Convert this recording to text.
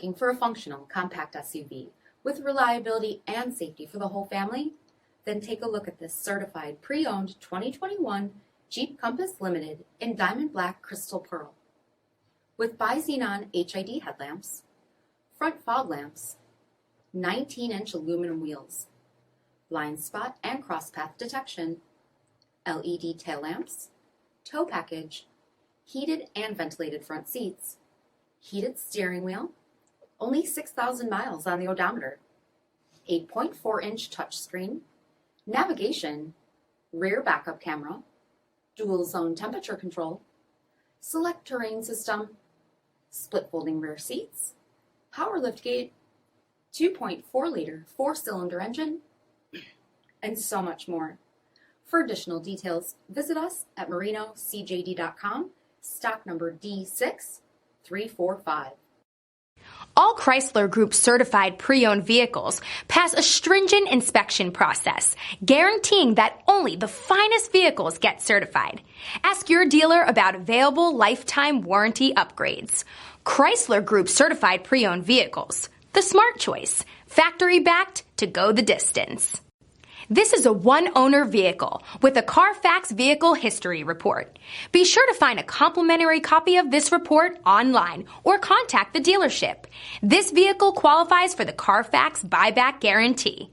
Looking for a functional compact SUV with reliability and safety for the whole family? Then take a look at this certified pre-owned 2021 Jeep Compass Limited in diamond black crystal pearl. With BI-XENON HID headlamps, front fog lamps, 19-inch aluminum wheels, blind spot and cross-path detection, LED tail lamps, tow package, heated and ventilated front seats, heated steering wheel, only 6,000 miles on the odometer, a 0.4-inch touchscreen, navigation, rear backup camera, dual zone temperature control, SELEC-TERRAIN system, split folding rear seats, power liftgate, 2.4-liter 4-cylinder engine, and so much more. For additional details, visit us at marinocjd.com, stock number D6345. All Chrysler Group certified pre-owned vehicles pass a stringent inspection process, guaranteeing that only the finest vehicles get certified. Ask your dealer about available lifetime warranty upgrades. Chrysler Group certified pre-owned vehicles, the smart choice, factory backed to go the distance. This is a one-owner vehicle with a CARFAX vehicle history report. Be sure to find a complimentary copy of this report online or contact the dealership. This vehicle qualifies for the CARFAX buyback guarantee.